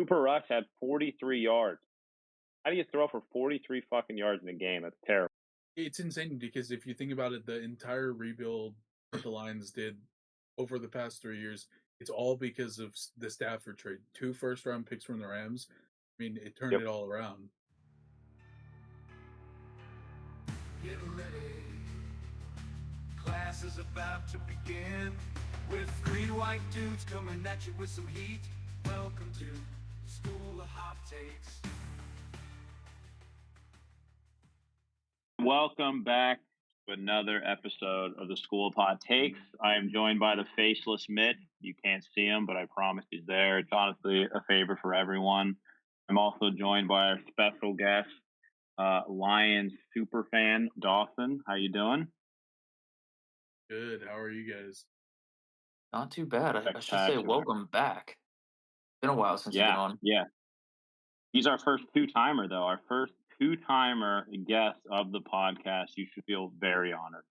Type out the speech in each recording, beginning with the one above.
Cooper Rush had 43 yards. How do you throw for 43 fucking yards in a game? That's terrible. It's insane because if you think about it, the entire rebuild that the Lions did over the past 3 years, it's all because of the Stafford trade. 2 first-round picks from the Rams. I mean, it turned Yep. it all around. Get ready. Class is about to begin with green white dudes coming at you with some heat. Welcome to School of Hot Takes. Welcome back to another episode of the School of Hot Takes. I am joined by the faceless Mitt. You can't see him, but I promise he's there. It's honestly a favor for everyone. I'm also joined by our special guest, Lions super fan Dawson. How you doing? Good. How are you guys? Not too bad. I should say Spectacular. welcome back. Been a while since you've been Yeah, on. yeah. He's our first two-timer, though. Our first two-timer guest of the podcast. You should feel very honored.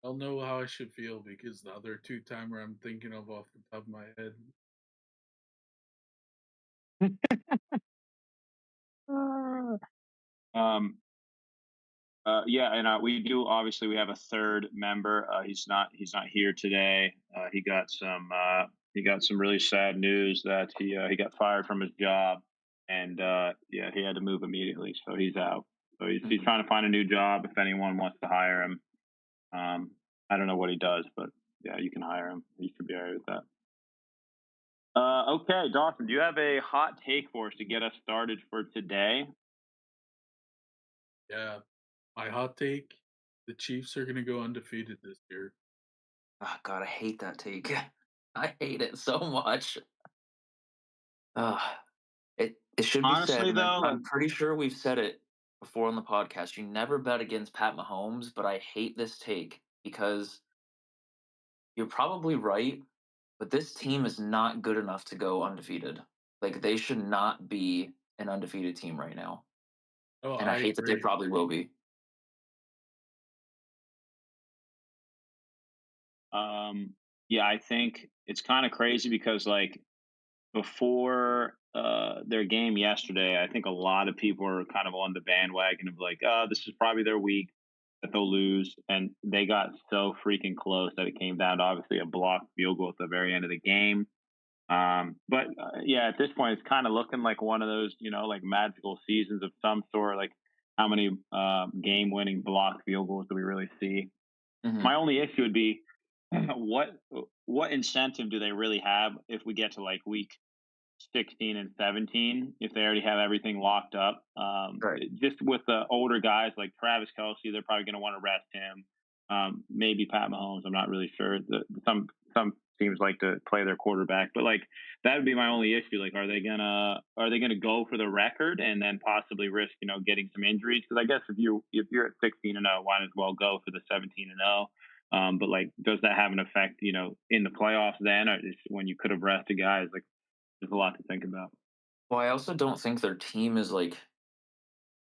I don't know how I should feel because the other two-timer I'm thinking of off the top of my head. Um, yeah, and we have a third member. He's not here today. He got some really sad news that he got fired from his job, and yeah, he had to move immediately, so he's out. So he's Mhm. trying to find a new job if anyone wants to hire him. I don't know what he does, but yeah, you can hire him. He should be alright with that. Okay, Dawson, do you have a hot take for us to get us started for today? Yeah. My hot take, the Chiefs are gonna go undefeated this year. Oh, God, I hate that take. I hate it so much. It should be said, Honestly, and though, like I'm pretty sure we've said it before on the podcast. You never bet against Pat Mahomes, but I hate this take because you're probably right, but this team is not good enough to go undefeated. Like they should not be an undefeated team right now. Oh, And I I hate that they agree. probably will be. yeah, I think it's kind of crazy because like before their game yesterday, I think a lot of people are kind of on the bandwagon of like, oh, this is probably their week that they'll lose, and they got so freaking close that it came down to obviously a blocked field goal at the very end of the game. But yeah, at this point, it's kind of looking like one of those, like magical seasons of some sort. Like, how many game-winning blocked field goals do we really see? My Mhm. only issue would be what what incentive do they really have if we get to like week 16 and 17 if they already have everything locked up? Right. Just with the older guys like Travis Kelsey, they're probably going to want to rest him. Maybe Pat Mahomes. I'm not really sure. Some teams like to play their quarterback, but like that would be my only issue. Like, are they gonna go for the record and then possibly risk getting some injuries? Because I guess if you're at 16-0, why not as well go for the 17-0? But like, does that have an effect, in the playoffs then, or just when you could have rested guys? Like, there's a lot to think about. Well, I also don't think their team is like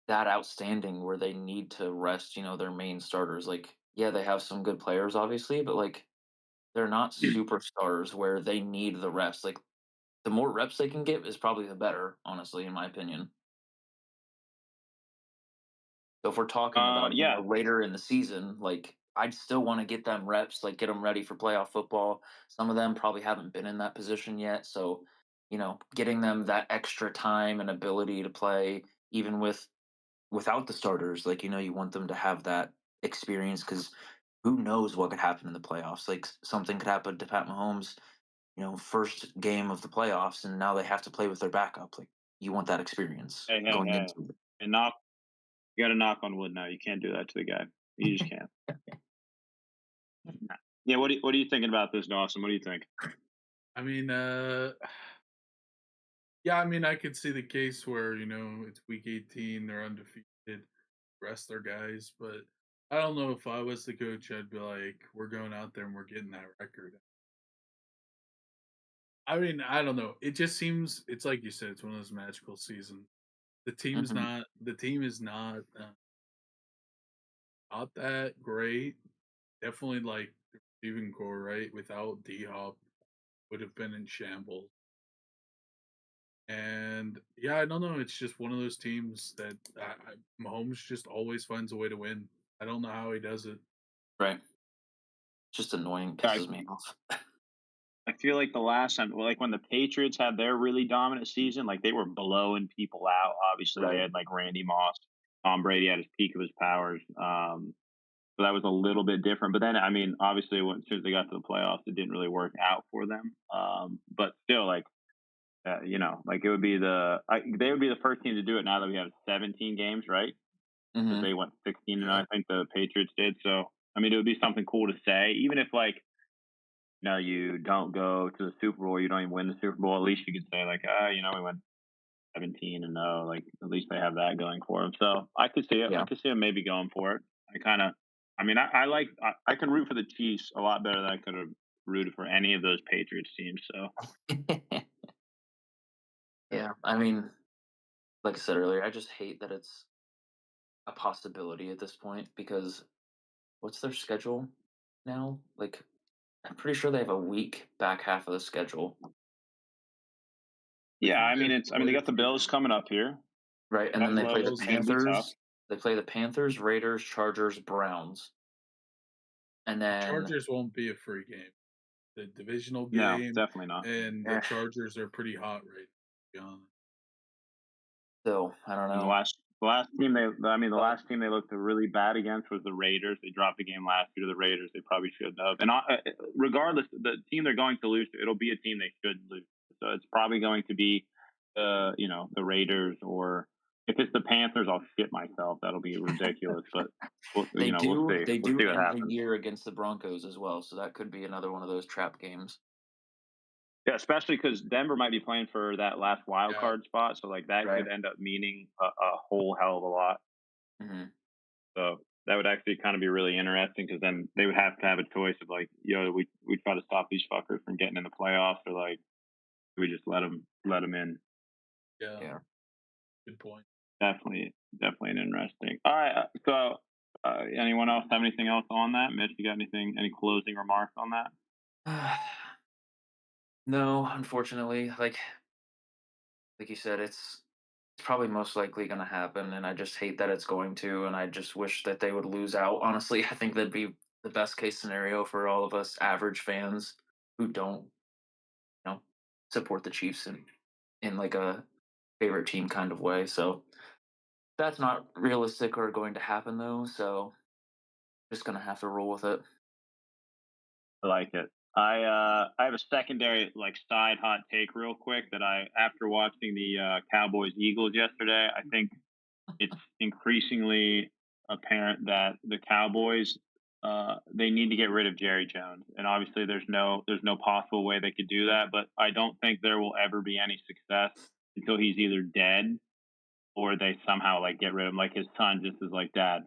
that outstanding where they need to rest, their main starters. Like, yeah, they have some good players, obviously, but like they're not superstars where they need the reps. Like, the more reps they can get is probably the better, honestly, in my opinion. So if we're talking about, Yeah, later in the season, like I'd still want to get them reps, like get them ready for playoff football. Some of them probably haven't been in that position yet. So, getting them that extra time and ability to play, even without the starters, like, you want them to have that experience because who knows what could happen in the playoffs? Like something could happen to Pat Mahomes, first game of the playoffs, and now they have to play with their backup. Like you want that experience hey, hey, going hey, into it. and you got to knock on wood now. You can't do that to the guy. You just can't. Yeah, what are you thinking about this, Dawson? What do you think? I mean, yeah, I mean, I could see the case where, it's week 18, they're undefeated, rest their guys, but I don't know if I was the coach, I'd be like, we're going out there and we're getting that record. I mean, I don't know. It just seems it's like you said, it's one of those magical seasons. Hmm. The team is not that great. Definitely like the receiving core, right? Without D Hop would have been in shambles. Yeah, I don't know. It's just one of those teams that Mahomes just always finds a way to win. I don't know how he does it. Right. Just annoying, I pisses me off. I feel like the last time, well, like when the Patriots had their really dominant season, like they were blowing people out. Obviously, they Right. had like Randy Moss, Tom Brady at his peak of his powers. So that was a little bit different. But then, I mean, obviously, as soon as they got to the playoffs, it didn't really work out for them. But still, like like it would be they would be the first team to do it now that we have 17 games, right? Because Mhm. they went 16 and Yeah. I think the Patriots did. So I mean, it would be something cool to say, even if like you don't go to the Super Bowl, you don't even win the Super Bowl. At least you could say like, we went 17 and 0. Like at least they have that going for them. So I could see it. I Yeah. could see them maybe going for it. I kind of, I mean, I can root for the Chiefs a lot better than I could have rooted for any of those Patriots teams. So Yeah, I mean, like I said earlier, I just hate that it's a possibility at this point because what's their schedule now? Like, I'm pretty sure they have a weak back half of the schedule. I yeah, think I they mean, have it's, to I mean, they play got the Bills the coming up here. Right, and then they play Buffalo's the Bills. going to be tough. Panthers. They play the Panthers, Raiders, Chargers, Browns, and The then Chargers won't be a free game. The divisional No, game definitely not. and the eh, Chargers are pretty hot right now, to be honest. still, I don't And know. the Uh, last team they looked really bad against was the Raiders. They dropped the game last year to the Raiders. They probably should have. And regardless, the team they're going to lose to, it'll be a team they should lose. So it's probably going to be, the Raiders, or if it's the Panthers, I'll shit myself. That'll be ridiculous. But we'll see. they We'll do see what end the happens. year against the Broncos as well, so that could be another one of those trap games. Yeah, especially because Denver might be playing for that last wild Yeah. card spot. So like that Right. could end up meaning a whole hell of a lot. Mhm. So that would actually kind of be really interesting because then they would have to have a choice of like, we try to stop these fuckers from getting in the playoffs, or like we just let them in. Yeah. Yeah. Good point. Definitely an interesting. All right. So anyone else have anything else on that? Mitch, you got any closing remarks on that? No, unfortunately, like you said, it's probably most likely going to happen, and I just hate that it's going to, and I just wish that they would lose out. Honestly, I think that'd be the best case scenario for all of us average fans who don't, know, support the Chiefs in like a favorite team kind of way. So that's not realistic or going to happen though. So just gonna have to roll with it. I like it. I have a secondary like side hot take real quick that I after watching the Cowboys Eagles yesterday, I think it's increasingly apparent that the Cowboys they need to get rid of Jerry Jones, and obviously there's no possible way they could do that. But I don't think there will ever be any success until he's either dead or they somehow like get rid of him. Like his son just is like, Dad,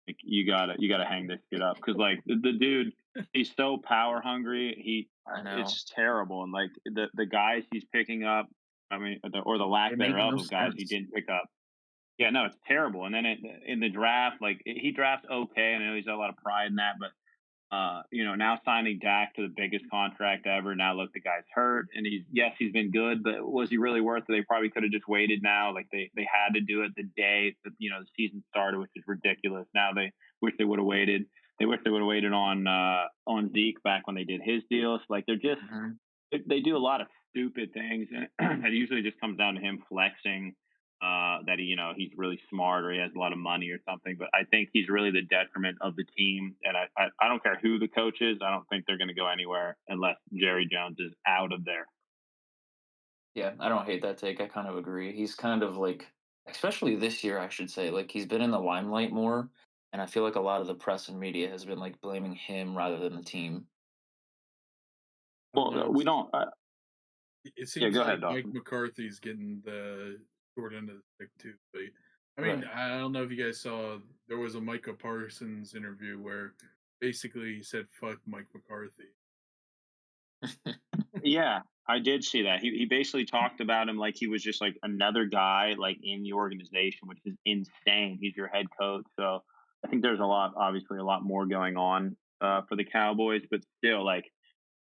like you gotta hang this kid up because like the dude, he's so power hungry. I know. It's terrible, and like the guys he's picking up. I mean, or the lack It makes thereof no of guys he sense. didn't pick up. Yeah, no, it's terrible. And then in the draft, like he drafts okay, and I know he's got a lot of pride in that, but now signing Dak to the biggest contract ever. Now look, the guy's hurt, and he's been good, but was he really worth it? They probably could have just waited. Now, like they had to do it the day that the season started, which is ridiculous. Now they wish they would have waited. They wish they would have waited on Zeke back when they did his deals. Like Mhm. they do a lot of stupid things, and it usually just comes down to him flexing that he's really smart or he has a lot of money or something. But I think he's really the detriment of the team, and I don't care who the coach is. I don't think they're going to go anywhere unless Jerry Jones is out of there. Yeah, I don't hate that take. I kind of agree. He's kind of like, especially this year, I should say, like he's been in the limelight more, and I feel like a lot of the press and media has been like blaming him rather than the team. I don't Well, know. we don't. It Yeah, seems go like ahead, Mike Dawson. McCarthy's getting the short end of the stick too. But I mean, Right. I don't know if you guys saw there was a Micah Parsons interview where basically he said "fuck Mike McCarthy." Yeah, I did see that. He basically talked about him like he was just like another guy like in the organization, which is insane. He's your head coach, so I think there's obviously a lot more going on for the Cowboys, but still, like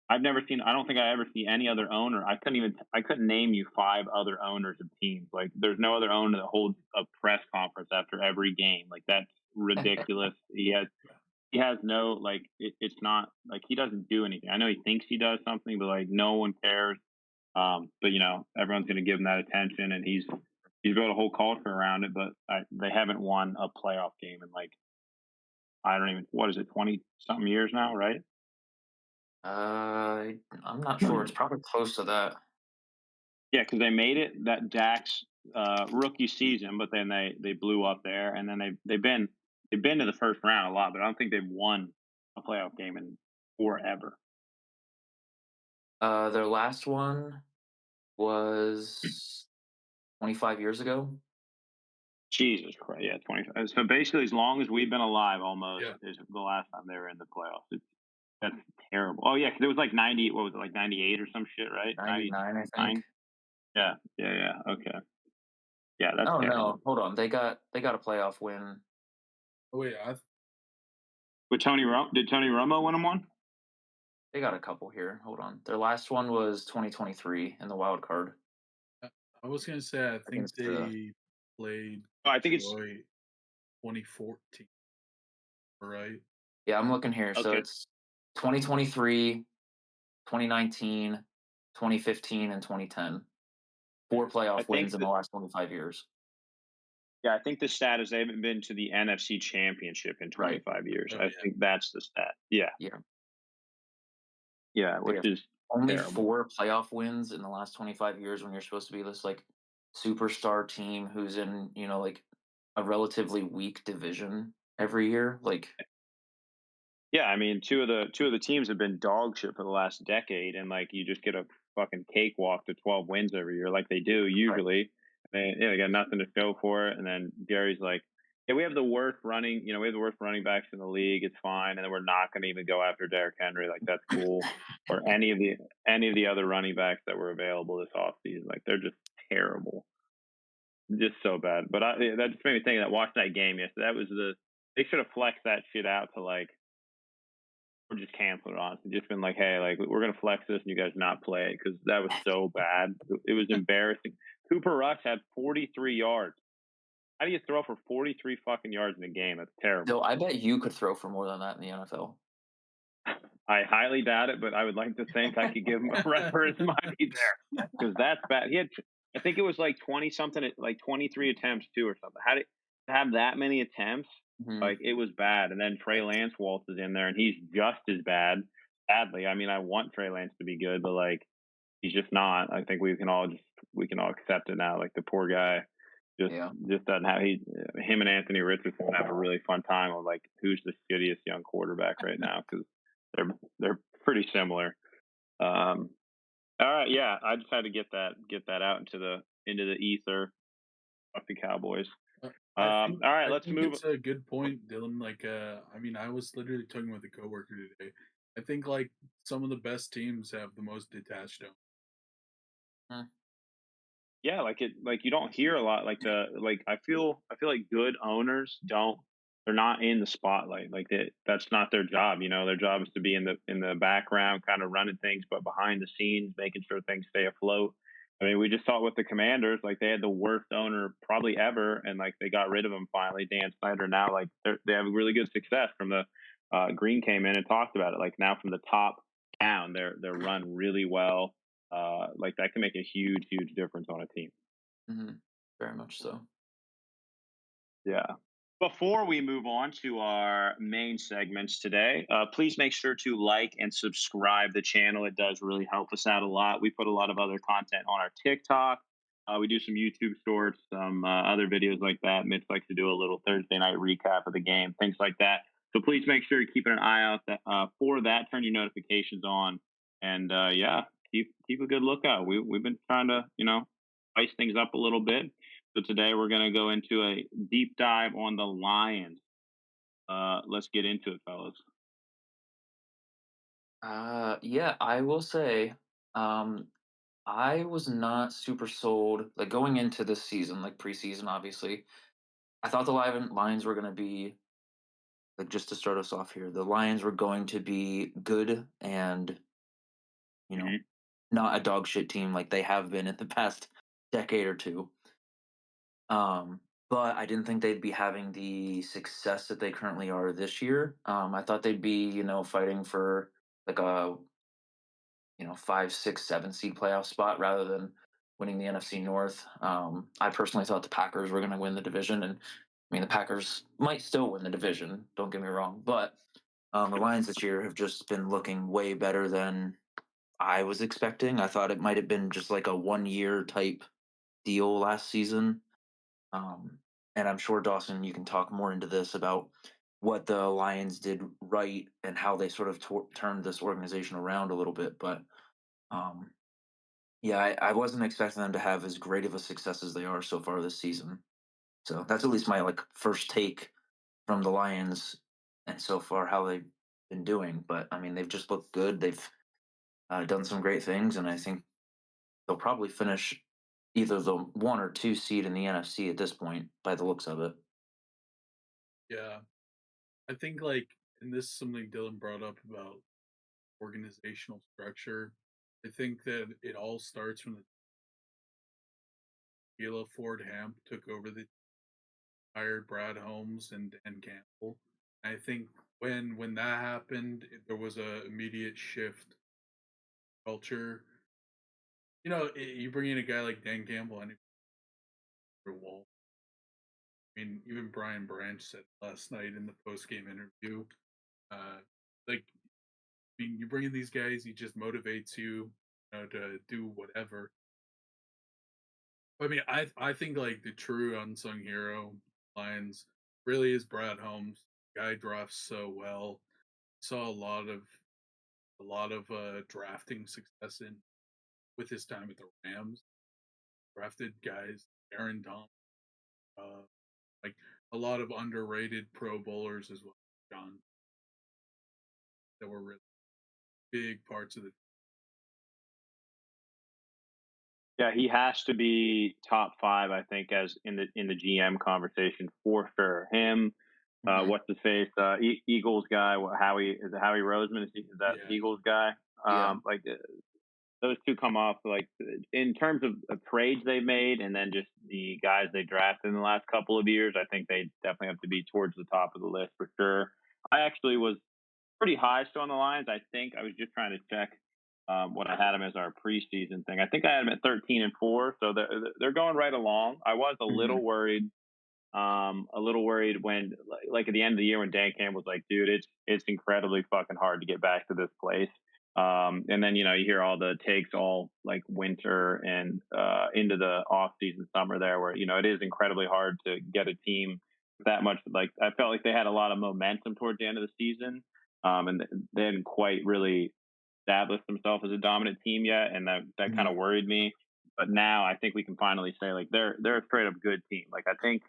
I've never seen. I don't think I ever see any other owner. I couldn't name you five other owners of teams. Like, there's no other owner that holds a press conference after every game. Like, that's ridiculous. He has no, like, it's not like he doesn't do anything. I know he thinks he does something, but like no one cares. But everyone's going to give him that attention, and he's built a whole culture around it. But they haven't won a playoff game in, like, I don't even, what is it, 20 something years now, right? I'm not sure. It's probably close to that. Yeah, because they made it that Dak's rookie season, but then they blew up there, and then they've been to the first round a lot, but I don't think they've won a playoff game in forever. Their last one was 25 years ago. Jesus Christ, yeah, 20. So basically, as long as we've been alive, almost Yeah, is the last time they were in the playoffs. That's terrible. Oh yeah, because it was like 90. What was it, like 98 or some shit, right? 99, I think. 99. Yeah, yeah, yeah. Okay, yeah, that's Oh terrible. no, hold on. They got a playoff win. oh wait, But did Tony Romo win them one? They got a couple here. Hold on. Their last one was 2023 in the wild card I I was gonna say I think against the. they played Oh, I think it's Detroit 2014, right? Yeah, I'm looking here. So okay. it's 2023, 2019, 2015, and 2010. Four I playoff think wins in the that last 25 years. Yeah, I think the stat is they haven't been to the NFC Championship in Right. 25 years. Oh I yeah. think that's the stat. Yeah, Yeah. yeah, They which have is only terrible. four playoff wins in the last 25 years when you're supposed to be this like superstar team who's in, like a relatively weak division every year. Like, Yeah, I mean, two of the teams have been dog shit for the last decade, and like you just get a fucking cakewalk to 12 wins every year, like they do right. usually. They got nothing to show for it, and then Jerry's like, "Yeah, we have the worst running, we have the worst running backs in the league. It's fine, and then we're not going to even go after Derrick Henry. Like, that's cool, or any of the other running backs that were available this offseason. Like, they're just terrible, just so bad. But that just made me think that watching that game yesterday, they should have flexed that shit out to like or just cancel it, honestly. Just been like, "Hey, like, we're gonna flex this and you guys not play it," because that was so bad. It was embarrassing. Cooper Rush had 43 yards. How do you throw for 43 fucking yards in a game? That's So terrible. I bet you could throw for more than that in the NFL. I highly doubt it, but I would like to think I could give him a run for his money there because that's bad. I think it was like 20 something, like 23 attempts too or something. How did to have that many attempts? Mhm. Like, it was bad. And then Trey Lance waltzes in there and he's just as bad. Sadly, I mean, I want Trey Lance to be good, but like, he's just not. I think we can all accept it now. Like, the poor guy just Yeah. just doesn't have him and Anthony Richardson have a really fun time of like who's the shittiest young quarterback right now because they're pretty similar. Um, all right, yeah, I just had to get that out into the ether of the Cowboys. All right, I let's think move. it's a good point, Dylan. Like, I mean, I was literally talking with a coworker today. I think like some of the best teams have the most detached owners. Mm. Yeah, like you don't hear a lot I feel like good owners don't they're not in the spotlight. Like, that's not their job, their job is to be in the background kind of running things, but behind the scenes making sure things stay afloat. I mean, we just saw it with the Commanders, like they had the worst owner probably ever, and like they got rid of him finally, Dan Snyder. Now like they have really good success from the Green came in and talked about it. Like, now from the top down, they're run really well. Like, that can make a huge, huge difference on a team. Mhm. Very much so. Yeah. Before we move on to our main segments today, please make sure to like and subscribe the channel. It does really help us out a lot. We put a lot of other content on our TikTok. We do some YouTube shorts, some other videos like that. Mitch likes to do a little Thursday night recap of the game, things like that. So please make sure you're keeping an eye out for that. Turn your notifications on, and yeah, keep a good lookout. We've been trying to spice things up a little bit. So today we're going to go into a deep dive on the Lions. Let's get into it, fellas. Yeah, I will say, um, I was not super sold like going into this season, like preseason, obviously. I thought the Lions were going to be like just to start us off here. The Lions were going to be good and you know, Mhm. not a dog shit team like they have been in the past decade or two. But I didn't think they'd be having the success that they currently are this year. I thought they'd be, fighting for like a, 5, 6, 7 seed playoff spot rather than winning the NFC North. I personally thought the Packers were going to win the division, and I mean the Packers might still win the division. Don't get me wrong, but the Lions this year have just been looking way better than I was expecting. I thought it might have been just like a 1 year type deal last season. Um, and I'm sure Dawson, you can talk more into this about what the Lions did right and how they sort of turned this organization around a little bit. But um, yeah, I wasn't expecting them to have as great of a success as they are so far this season. So that's at least my like first take from the Lions and so far how they've been doing. But I mean, they've just looked good. They've done some great things, and I think they'll probably finish either the 1 or 2 seed in the NFC at this point, by the looks of it. Yeah. I think like, and this is something Dylan brought up about organizational structure. I think that it all starts from the Gila Ford Hamp took over the hired Brad Holmes and Dan Campbell. I think when that happened, there was a immediate shift culture. You bring in a guy like Dan Campbell and wall. I mean, even Brian Branch said last night in the post game interview, uh, like, I mean, you bring in these guys, he just motivates you, to do whatever. I mean, I think like the true unsung hero Lions really is Brad Holmes. Guy drafts so well. Saw a lot of drafting success in with his time at the Rams. Drafted guys, Aaron Donald, uh, like a lot of underrated Pro Bowlers as well, John, that were really big parts of the. Yeah, he has to be top 5, I think, as in the GM conversation for sure. Him, Hmm. what's his face, Eagles guy, Howie is it Howie Roseman? Is that the Yeah, Eagles guy? Yeah. Like those two come off like in terms of trades they made, and then just the guys they drafted in the last couple of years. I think they definitely have to be towards the top of the list for sure. I actually was pretty high still on the Lions. I think I was just trying to check what I had them as our preseason thing. I think I had them at 13-4, so they're going right along. I was Hmm. a little worried when like at the end of the year when Dan Campbell was like, dude, it's incredibly fucking hard to get back to this place. And then you hear all the takes all like winter and into the off season summer there where it is incredibly hard to get a team that much. Like I felt like they had a lot of momentum towards the end of the season, and they hadn't quite really established themselves as a dominant team yet, and that kind Hmm. of worried me. But now I think we can finally say like they're a straight up good team. Like I think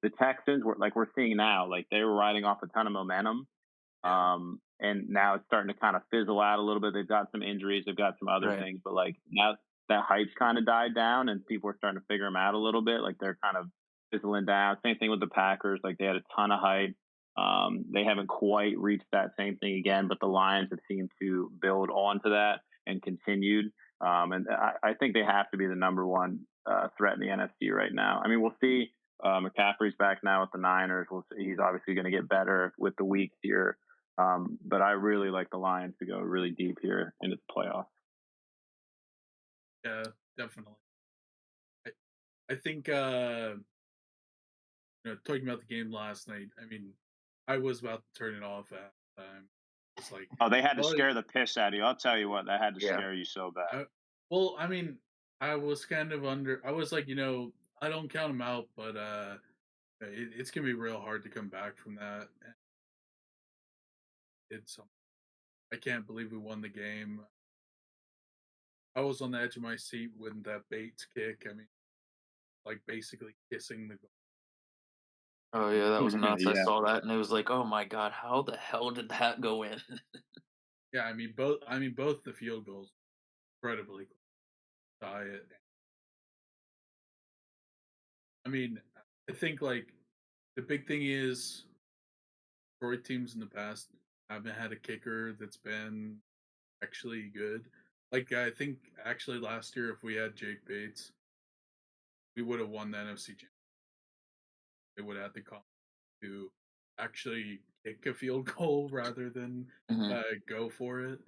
the Texans were like we're seeing now, like they were riding off a ton of momentum. yeah, And now it's starting to kind of fizzle out a little bit. They've got some injuries, they've got some other Right. things, but like now that hype's kind of died down and people are starting to figure them out a little bit. Like they're kind of fizzling down. Same thing with the Packers. Like they had a ton of hype. They haven't quite reached that same thing again, but the Lions have seemed to build onto that and continued. And I think they have to be the number one threat in the NFC right now. I mean, we'll see. McCaffrey's back now with the Niners. We'll see. He's obviously going to get better with the weeks here. But I really like the Lions to go really deep here into the playoffs. yeah, definitely. I, I think talking about the game last night. I mean, I was about to turn it off at the time. It's like, Oh, they had to well, scare the piss out of you. I'll tell you what, that had to Yeah. scare you so bad. I, well, I mean, I was kind of under. I was like, I don't count them out, but it's gonna be real hard to come back from that. It's I can't believe we won the game. I was on the edge of my seat when that Bates kick. I mean, like basically kissing the goal. Oh yeah, that was nuts. I Yeah. saw that and it was like, oh my god, how the hell did that go in? Yeah, I mean both. I mean both the field goals, incredibly diet. I mean, I think like the big thing is Detroit teams in the past haven't had a kicker that's been actually good. Like, I think actually last year, if we had Jake Bates, we would have won the NFC Championship. They would have had the confidence to actually kick a field goal rather than Hmm. go for it.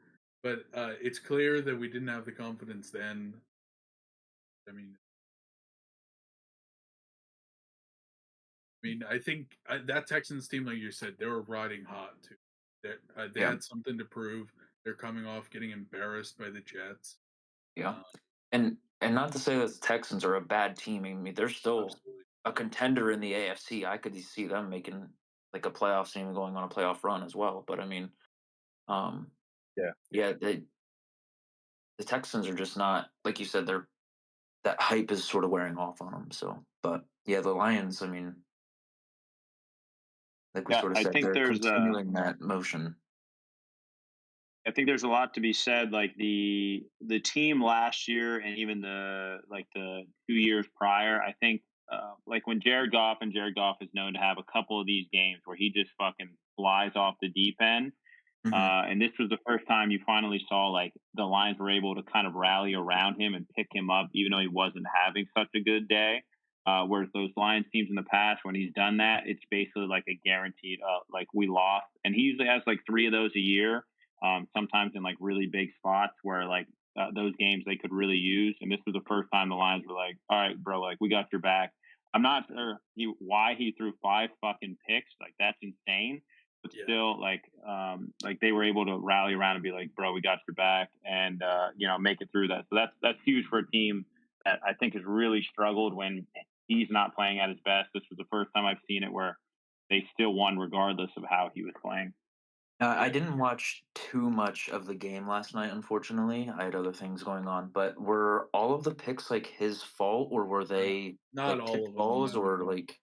But it's clear that we didn't have the confidence then. I mean, I think that Texans team, like you said, they were riding hot too. They Yeah, had something to prove. They're coming off getting embarrassed by the Jets. yeah, Uh, and not to say that the Texans are a bad team. I mean, they're still Absolutely. a contender in the AFC. I could see them making like a playoff team and going on a playoff run as well. But I mean, um, Yeah. yeah, the Texans are just not like you said. They're that hype is sort of wearing off on them. So, but yeah, the Lions. I mean, like we Yeah, sort of said, they're continuing that motion. I think there's a lot to be said. Like the team last year, and even the 2 years prior. I think like when Jared Goff is known to have a couple of these games where he just fucking flies off the deep end. Hmm. And this was the first time you finally saw like the Lions were able to kind of rally around him and pick him up, even though he wasn't having such a good day. Whereas those Lions teams in the past, when he's done that, it's basically like a guaranteed, like we lost. And he usually has like three of those a year, sometimes in like really big spots where like those games they could really use. And this was the first time the Lions were like, all right, bro, like we got your back. I'm not sure why he threw five fucking picks. Like that's insane, but Yeah, still like they were able to rally around and be like, bro, we got your back, and make it through that. So that's huge for a team that I think has really struggled when he's not playing at his best. This was the first time I've seen it where they still won regardless of how he was playing. I yeah. didn't watch too much of the game last night, unfortunately. I had other things going on. But were all of the picks like his fault, or were Uh, they not like all tipped of them, balls, no. or like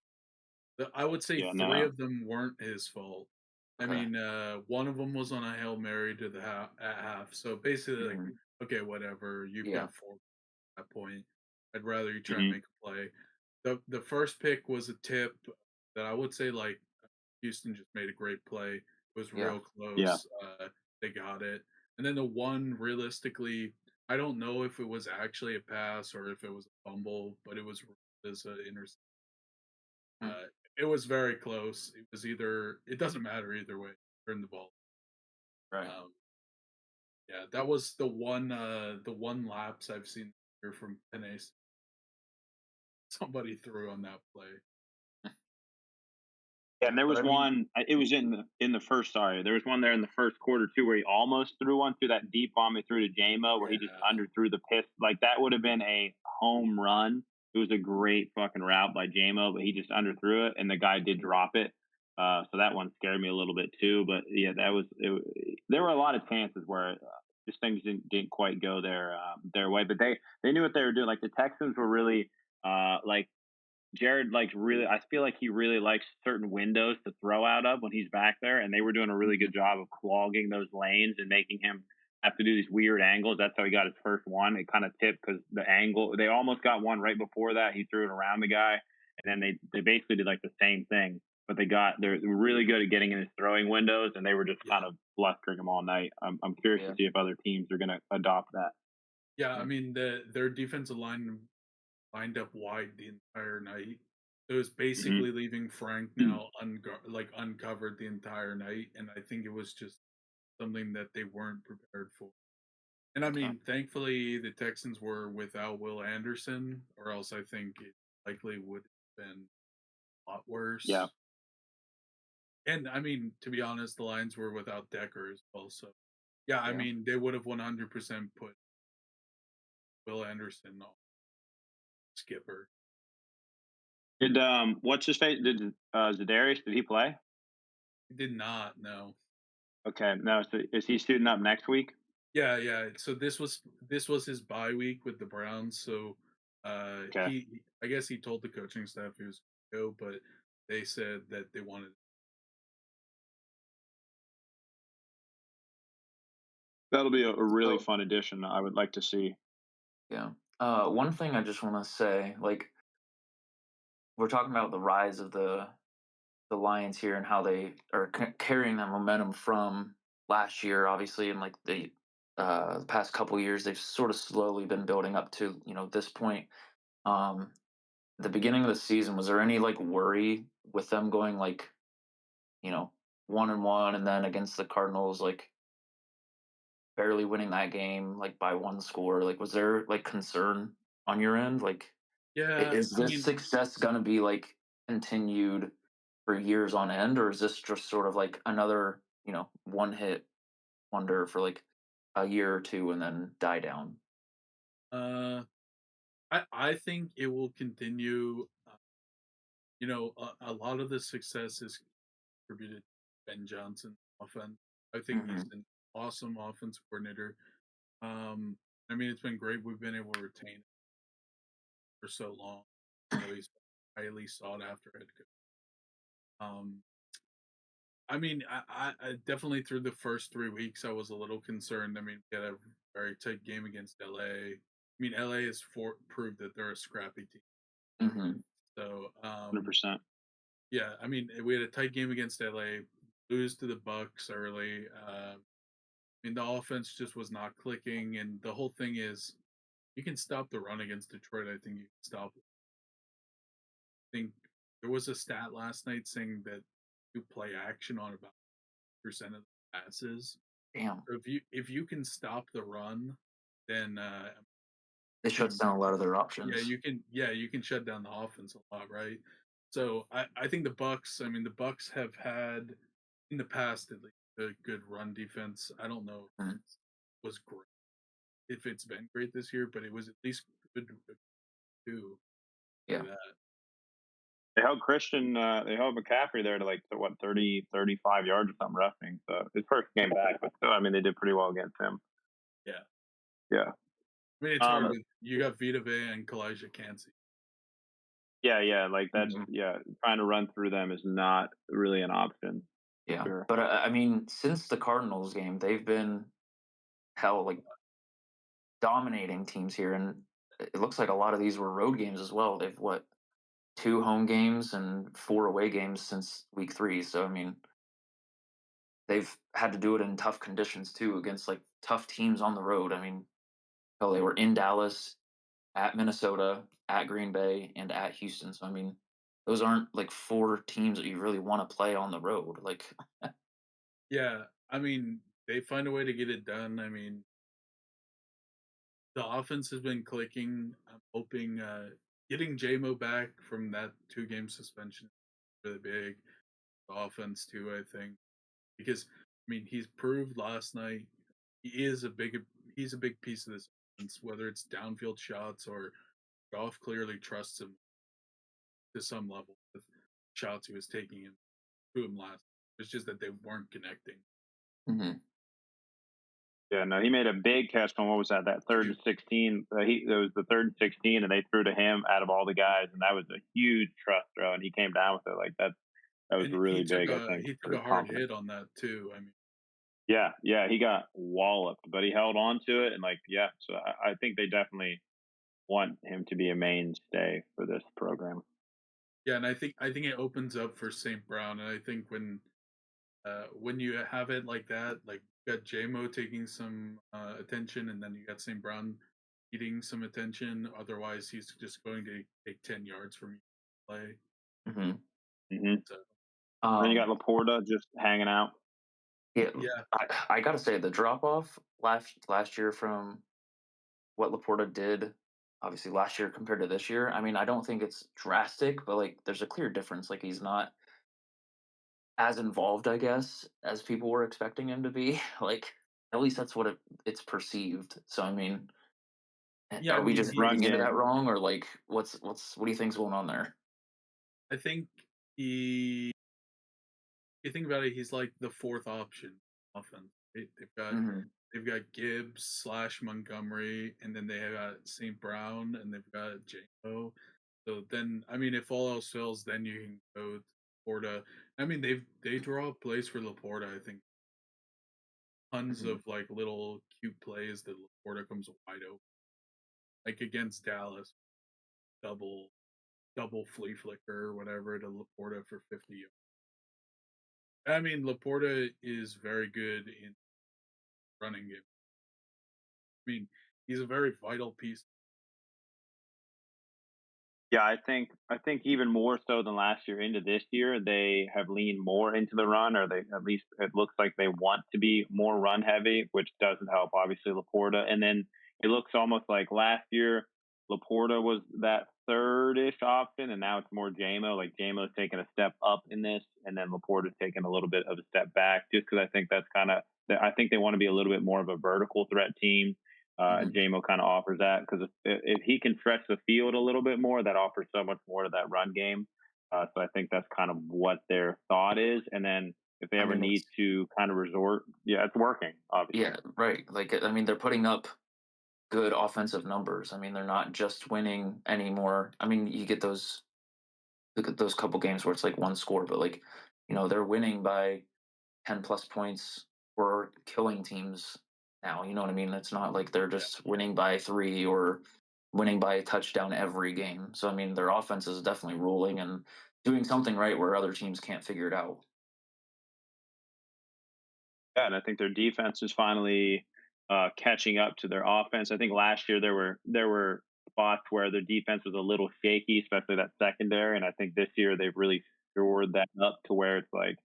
I would say Yeah, three no. of them weren't his fault. I okay? mean, one of them was on a hail mary to the at half. So basically, like, Hmm. okay, whatever. You've Yeah, got four at that point. I'd rather you try and Hmm. make a play. The first pick was a tip that I would say like Houston just made a great play. It was yeah. real Yeah. close. They got it. And then the one realistically, I don't know if it was actually a pass or if it was a fumble, but it was as an interception. Mm. Uh, it was very close. It was either. It doesn't matter either way. Turn the ball. Right. Um, yeah, that was the one lapse I've seen here from Pennace. Somebody threw on that play. Yeah, and there But was I mean, one. It was in the first. Sorry, there was one there in the first quarter too, where he almost threw one through that deep bomb he threw to JMO, where he just Yeah, underthrew the piss. Like that would have been a home run. It was a great fucking route by JMO, but he just underthrew it, and the guy did drop it. So that one scared me a little bit too. But yeah, that was. There were a lot of chances where just things didn't quite go their way, but they knew what they were doing. Like the Texans were really like Jared likes really I feel like he really likes certain windows to throw out of when he's back there, and they were doing a really mhm, good job of clogging those lanes and making him have to do these weird angles. That's how he got his first one. It kind of tipped because the angle they almost got one right before that. He threw it around the guy, and then they basically did like the same thing. But they're really good at getting in his throwing windows, and they were just kind yeah, of blustering him all night. I'm curious to yeah. see if other teams are going to adopt that. yeah. I Mm, mean, their defensive line lined up wide the entire night. It was basically Hmm. leaving Frank now uncovered the entire night, and I think it was just something that they weren't prepared for. And I okay. mean, thankfully, the Texans were without Will Anderson, or else I think it likely would have been a lot Yeah, worse. And I mean, to be honest, the Lions were without Decker as well. So, yeah, I Yeah. mean, they would have 100% put Will Anderson on skipper. did what's his face? Did Zadarius, did he play? He did not, no. Okay, no. So is he suiting up next week? Yeah, yeah. So this was his bye week with the Browns. So Okay, he I guess he told the coaching staff he was gonna go, but they said that they wanted. that'll be a really So fun addition. I would like to see. yeah. One thing I just want to say, like we're talking about the rise of the Lions here and how they are carrying that momentum from last year, obviously, and like the past couple years. They've sort of slowly been building up to this point. Um, the beginning of the season, was there any like worry with them going like 1-1, and then against the Cardinals like barely winning that game like by one score? Like, was there like concern on your end? Like, Yeah, is I this mean, success going to be like continued for years on end, or is this just sort of like another one hit wonder for like a year or two and then die down? uh, I think it will continue. A lot of the success is attributed to Ben Johnson offense. I think he's Hmm. an awesome offense coordinator. Um, I mean, it's been great. We've been able to retain him for so long. He's highly sought after head coach. Um, I mean, I definitely through the first 3 weeks, I was a little concerned. I mean, we had a very tight game against LA. I mean, LA has proved that they're a scrappy team. Hmm. So, 100%. yeah, I mean, we had a tight game against LA, lose to the Bucks early. I mean, the offense just was not clicking, and the whole thing is, you can stop the run against Detroit. I think you can stop. I think there was a stat last night saying that you play action on about percent of the passes. Damn, So if you can stop the run, then it you shuts can down a lot of their yeah options. you can shut down the offense a lot, right? So I think the Bucks. I mean, the Bucks have had in the past at least a good run defense. I don't know if Mhm. it was great if it's been great this year, but it was at least good to say Yeah, that. They held McCaffrey there to like to what 30, 35 yards or something roughing. So his first game back, but still, I mean, they did pretty well against him. Yeah, Yeah. I mean it's hard Um. with you got Vita Vea and Kalijah Cansey. Yeah. Yeah. Like that's hmm, yeah. Trying to run through them is not really an option for yeah. sure. But I mean, since the Cardinals game, they've been hell like dominating teams here, and it looks like a lot of these were road games as well. They've what, two home games and four away games since week three. So I mean, they've had to do it in tough conditions too against like tough teams on the road. I mean, hell, they were in Dallas, at Minnesota, at Green Bay, and at Houston. So I mean, those aren't like four teams that you really want to play on the road. Like, Yeah, I mean they find a way to get it done. I mean the offense has been clicking. I'm hoping getting JMO back from that 2 game suspension is really big. The offense too, I think, because I mean he's proved last night he is a big he's a big piece of this offense, whether it's downfield shots or Goff clearly trusts him to some level with shots he was taking him to him last. It's just that they weren't connecting. mhm. Yeah. No, he made a big catch on what was that? That third and 16. It was the third and 16, and they threw to him out of all the guys, and that was a huge trust throw, and he came down with it like that. That was And really big, I think, he took for a his hard confidence. hit on that too. I mean, Yeah, yeah, he got walloped, but he held on to it and like, yeah. So I think they definitely want him to be a mainstay for this program. yeah, and I think it opens up for St. Brown, and I think when you have it like that, like you got JMO taking some attention, and then you got St. Brown needing some attention. Otherwise, he's just going to take 10 yards from you to play. Mhm. Hmm. So Then you got Um, Laporta just hanging out. yeah, yeah, I gotta say the drop off last year from what Laporta did, obviously last year compared to this year. I mean, I don't think it's drastic, but like there's a clear difference. Like he's not as involved, I guess, as people were expecting him to be. Like at least that's what it's perceived. So I mean, yeah. I are we mean, just he. Run reading into that game. wrong, or like what do you think's going on there? I think he. You think about it, he's like the fourth option offense. Hmm. They've got Gibbs slash Montgomery, and then they have got St. Brown, and they've got JO. So then, I mean, if all else fails, then you can go to Laporta. I mean, they draw up plays for Laporta. I think tons Hmm. of like little cute plays that Laporta comes wide open, like against Dallas, double flea flicker or whatever to Laporta for 50 yards. I mean, Laporta is very good in running game. mean, he's a very vital piece. Yeah, I think even more so than last year into this year, they have leaned more into the run, or they at least it looks like they want to be more run heavy, which doesn't help obviously Laporta. And then it looks almost like last year Laporta was that third-ish option, and now it's more JMO. Like JMO's taking a step up in this, and then Laporta's taking a little bit of a step back, just because I think that's kind of I think they want to be a little bit more of a vertical threat team. And Mhm. JMO kind of offers that because if he can stretch the field a little bit more, that offers so much more to that run game. So I think that's kind of what their thought is. And then if they I ever mean, need it's to kind of resort, yeah, it's working, obviously. yeah, right. Like, I mean, they're putting up good offensive numbers. I mean, they're not just winning anymore. I mean, you get those look at those couple games where it's like one score, but like, they're winning by 10 plus points or killing teams now. You know what I mean? It's not like they're Yeah, just winning by 3 or winning by a touchdown every game. So I mean, their offense is definitely ruling and doing something right where other teams can't figure it out. Yeah, and I think their defense is finally catching up to their offense. I think last year there were spots where their defense was a little shaky, especially that secondary. And I think this year they've really shored that up to where it's like,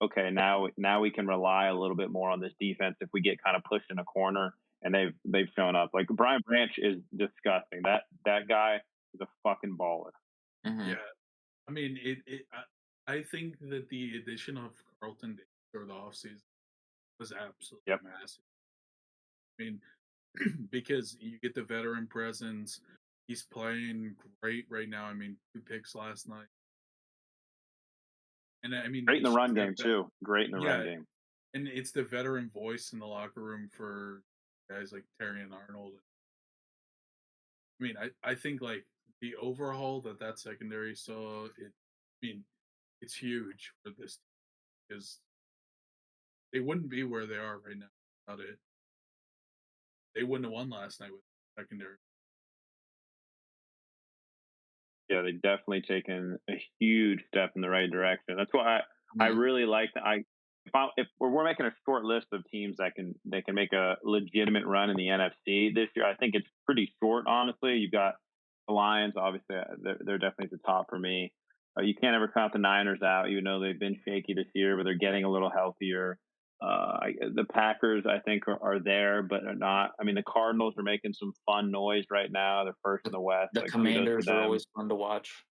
okay, now we can rely a little bit more on this defense if we get kind of pushed in a corner, and they've shown up. Like Brian Branch is disgusting. That guy is a fucking baller. yeah. Hmm. I mean, I think that the addition of Carlton Davis for the offseason was absolutely Yep. massive. I mean, because you get the veteran presence. He's playing great right now. I mean, 2 picks last night, and I mean, Great in the it's run just that game too. Great in the run yeah, game. and it's the veteran voice in the locker room for guys like Terry and Arnold. I mean, I think like the overhaul that secondary saw. I mean, it's huge for this because they wouldn't be where they are right now without it. They wouldn't have won last night with secondary. Yeah, they've definitely taken a huge step in the right direction. That's why I Hmm. really like that. If we're making a short list of teams that can make a legitimate run in the NFC this year, I think it's pretty short. Honestly, you've got the Lions. Obviously, they're definitely at the top for me. You can't ever count the Niners out, even though they've been shaky this year, but they're getting a little healthier. The Packers, I think, are there, but are not. I mean, the Cardinals are making some fun noise right now. They're first in The, the West. the Like, kudos to Commanders are them. always fun to watch.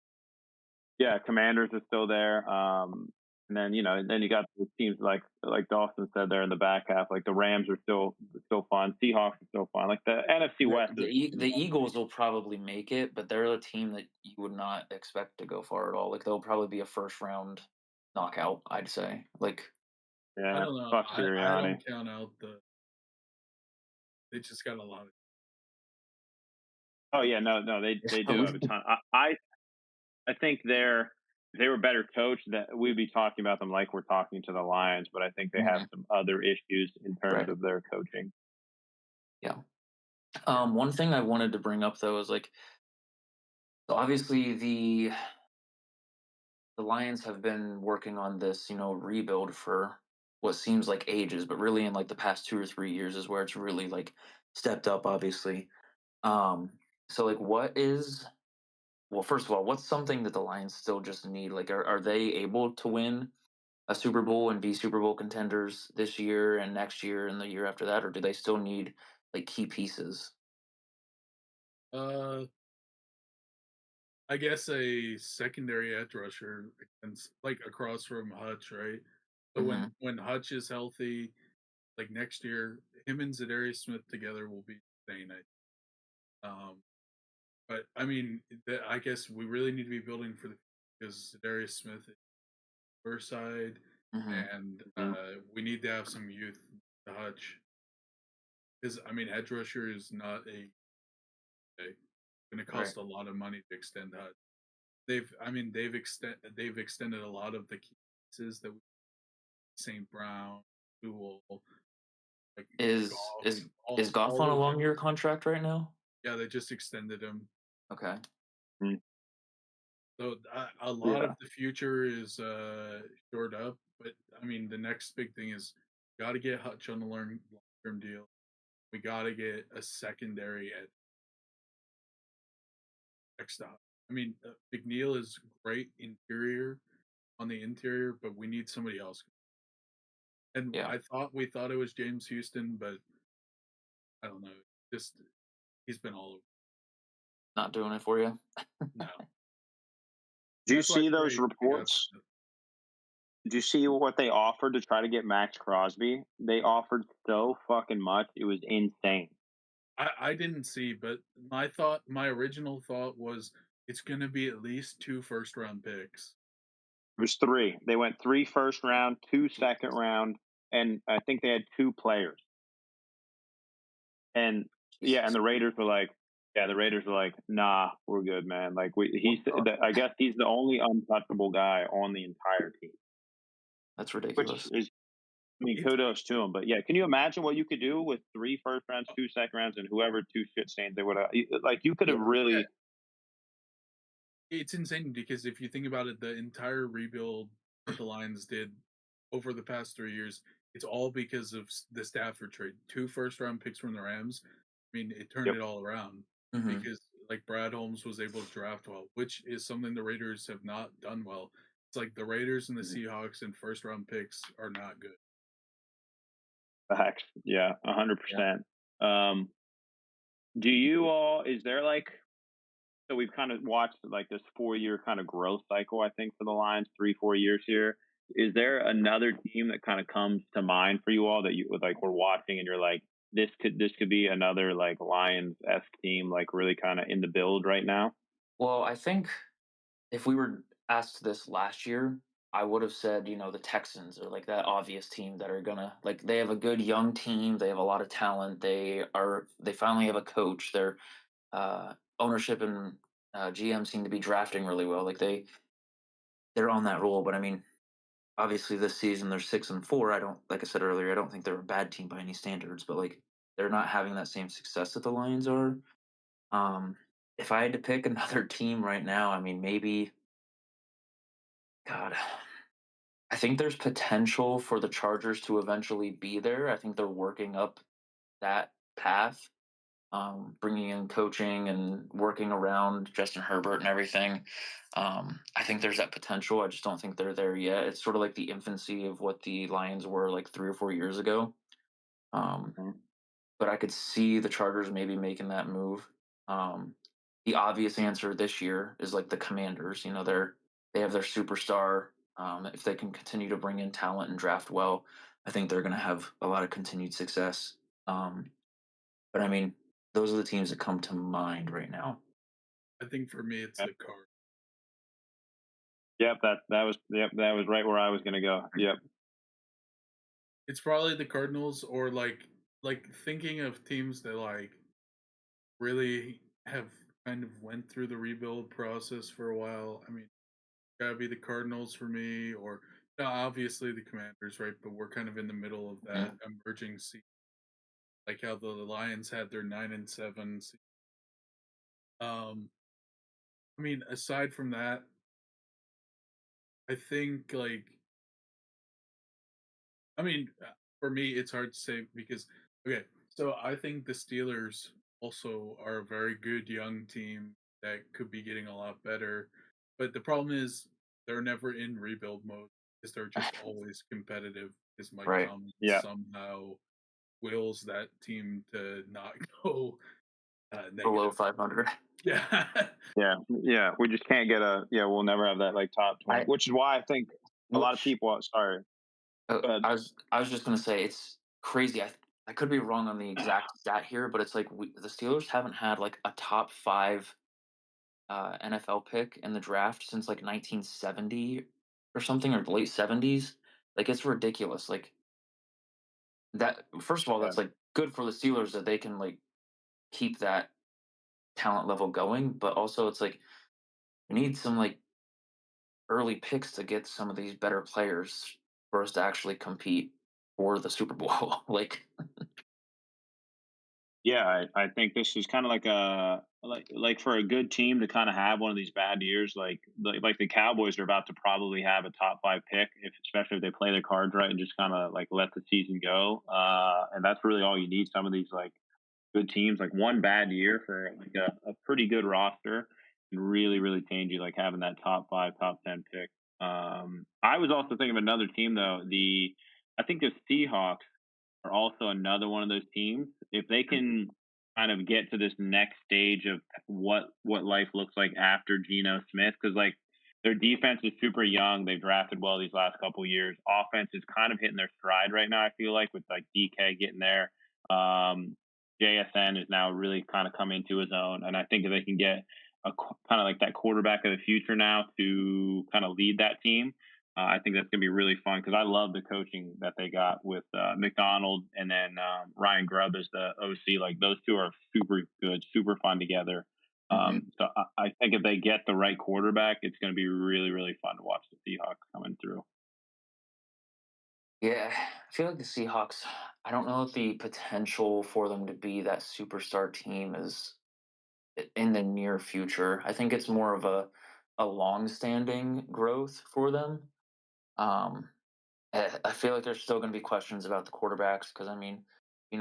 Yeah, Commanders is still there. And then then you got the teams like Dawson said there in the back half. Like the Rams are still fun. Seahawks are still fun. Like the NFC The West the, is E- is the one to Eagles me. will probably make it, but they're a team that you would not expect to go far at all. Like they'll probably be a first round knockout, I'd say. Like I Yeah, don't know. fuck I Sirianni. don't count out they just got a lot of Oh yeah, no, they do have a ton. I think if they were better coached, that we'd be talking about them like we're talking to the Lions. But I think they have Mhm. some other issues in terms Right. of their coaching. Yeah. One thing I wanted to bring up though is like so obviously the Lions have been working on this, rebuild for what seems like ages, but really in like the past 2 or 3 years is where it's really like stepped up, obviously. Um, so like what is well, first of all, what's something that the Lions still just need? Like are they able to win a Super Bowl and be Super Bowl contenders this year and next year and the year after that, or do they still need like key pieces? uh I guess a secondary edge rusher against like across from Hutch, right? So Hmm. when Hutch is healthy, like next year, him and Zadarius Smith together will be insane. But I mean, I guess we really need to be building for the because Darius Smith is first side, Hmm. and Mhm. we need to have some youth to Hutch. Because I mean, edge rusher is not going to Right. cost a lot of money to extend Hutch. They've extended a lot of the key pieces that St. Brown, Sewell, like Is Goff, is is Goff all on a those. long year contract right now? Yeah, they just extended him. Okay. Mm. So a lot Yeah. of the future is shored up, but I mean the next big thing is got to get Hutch on a long term deal. We gotta get a secondary at X-Dot. I mean, McNeil is great interior on the interior, but we need somebody else. And Yeah, we thought it was James Houston, but I don't know. Just he's been all over. not doing it for you. No, Do you that's why see those trade. We got reports? Smith. Did you see what they offered to try to get Max Crosby? They offered so fucking much. It was insane. I didn't see, but my original thought was it's going to be at least 2 first round picks. It was three. They went three first round, two second Jesus. round, and I think they had two players. And yeah, and Jesus. the Raiders were like, nah, we're good, man. Like What I guess he's the only untouchable guy on the entire team, That's which ridiculous. is, I mean, It's kudos to him. But yeah, can you imagine what you could do with three first rounds, two second rounds, and whoever two shit stains they would have? Like you could have Yeah, yeah, really, it's insane because if you think about it, the entire rebuild that the Lions did over the past 3 years, it's all because of the Stafford trade. 2 first round picks from the Rams. I mean, it turned yep, it all around hmm because like Brad Holmes was able to draft well, which is something the Raiders have not done well. It's like the Raiders and the Seahawks and first round picks are not good. facts. Yeah, yeah. 100%. Um, do you all? Is there like so we've kind of watched like this 4 year kind of growth cycle, I think, for the Lions, 3, 4 years here. Is there another team that kind of comes to mind for you all that you would like were watching and you're like, this could be another like Lions esque team, like really kind of in the build right now? Well, I think if we were asked this last year, I would have said, the Texans are like that obvious team that are gonna like they have a good young team, they have a lot of talent, they finally have a coach, their ownership and GM seem to be drafting really well. Like they're on that roll. But I mean, obviously this season they're 6-4. I don't like I said earlier, I don't think they're a bad team by any standards, but like they're not having that same success that the Lions are. Um, if I had to pick another team right now, I mean maybe God. I think there's potential for the Chargers to eventually be there. I think they're working up that path, bringing in coaching and working around Justin Herbert and everything. I think there's that potential. I just don't think they're there yet. It's sort of like the infancy of what the Lions were like 3 or 4 years ago. Um, Mhm. but I could see the Chargers maybe making that move. The obvious answer this year is like the Commanders. They have their superstar. If they can continue to bring in talent and draft well, I think they're going to have a lot of continued success. Um, but I mean, those are the teams that come to mind right now. I think for me it's Yeah. the Cards. Yep, that was right where I was gonna go. Yep. It's probably the Cardinals or like thinking of teams that like really have kind of went through the rebuild process for a while. I mean, gotta be the Cardinals for me, or no, obviously the Commanders, right? But we're kind of in the middle of that Mhm. emerging season, like how the Lions had their 9-7. Um, I mean, aside from that, I think like I mean, for me, it's hard to say because okay, so I think the Steelers also are a very good young team that could be getting a lot better, but the problem is they're never in rebuild mode because they're just always competitive. Because Mike Right. Tomlin Yeah. somehow wills that team to not go Below negative. 500. Yeah, Yeah. Yeah. We just can't get we'll never have that like top 20, I which is why I think a lot of which people sorry. Go ahead. I was just gonna say it's crazy. I could be wrong on the exact stat here, but it's like the Steelers haven't had like a top five NFL pick in the draft since like 1970 or something, or the late 70s. Like it's ridiculous. Like that. First of all, Yeah. that's like good for the Steelers that they can like keep that talent level going, but also it's like we need some like early picks to get some of these better players for us to actually compete for the Super Bowl. Like, Yeah, I think this is kind of like a like for a good team to kind of have one of these bad years, like the Cowboys are about to probably have a top five pick, if especially if they play their cards right and just kind of like let the season go. And that's really all you need. Some of these like good teams. Like one bad year for like a pretty good roster can really, really change you. Like having that top five, top 10 pick. I was also thinking of another team though. I think the Seahawks are also another one of those teams. If they can kind of get to this next stage of what life looks like after Geno Smith, because like their defense is super young. They've drafted well these last couple years. Offense is kind of hitting their stride right now. I feel like with like DK getting there. Um, JSN is now really kind of come into his own, and I think if they can get kind of like that quarterback of the future now to kind of lead that team, I think that's going to be really fun because I love the coaching that they got with McDonald and then Ryan Grubb as the OC. Like those two are super good, super fun together. Mhm. So I think if they get the right quarterback, it's going to be really, really fun to watch the Seahawks coming through. Yeah, I feel like the Seahawks. I don't know if the potential for them to be that superstar team is in the near future. I think it's more of a long-standing growth for them. Um, I feel like there's still going to be questions about the quarterbacks because I mean,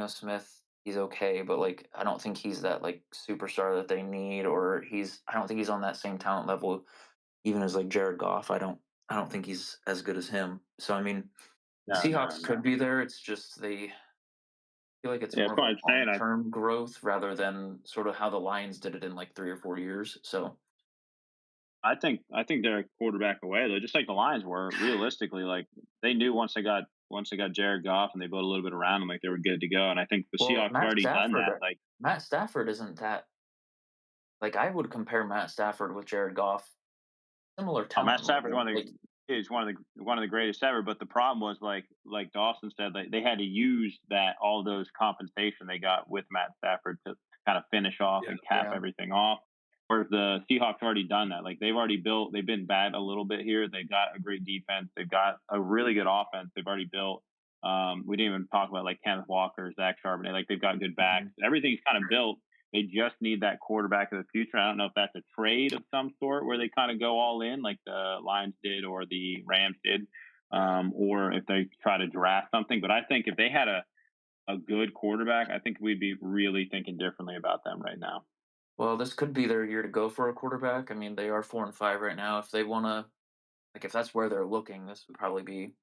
Smith, he's okay, but like I don't think he's that like superstar that they need, or I don't think he's on that same talent level even as like Jared Goff. I don't think he's as good as him. So I mean, the No, no, Seahawks could no. be there. It's just they feel like it's Yeah, more that's of what a I'm saying. long term growth rather than sort of how the Lions did it in like 3 or 4 years. So I think they're a quarterback away though, just like the Lions were. Realistically, like they knew once they got Jared Goff and they built a little bit around him, like they were good to go. And I think the well, Seahawks have already done that. Like, Matt Stafford isn't that like I would compare Matt Stafford with Jared Goff, similar oh, Matt talent Stafford's level. one of Like the is one of the greatest ever. But the problem was like Dawson said, like they had to use that all those compensation they got with Matt Stafford to kind of finish off Yeah. and cap yeah, everything off. Whereas the Seahawks already done that. Like they've already built. They've been bad a little bit here. They've got a great defense. They've got a really good offense. They've already built. We didn't even talk about like Kenneth Walker, Zach Charbonnet. Like they've got good backs. mhm, Everything's kind of built. They just need that quarterback of the future. I don't know if that's a trade of some sort where they kind of go all in like the Lions did or the Rams did, Yeah. or if they try to draft something. But I think if they had a good quarterback, I think we'd be really thinking differently about them right now. well, this could be their year to go for a quarterback. I mean, they are 4-5 right now. If they want to, like, if that's where they're looking, this would probably be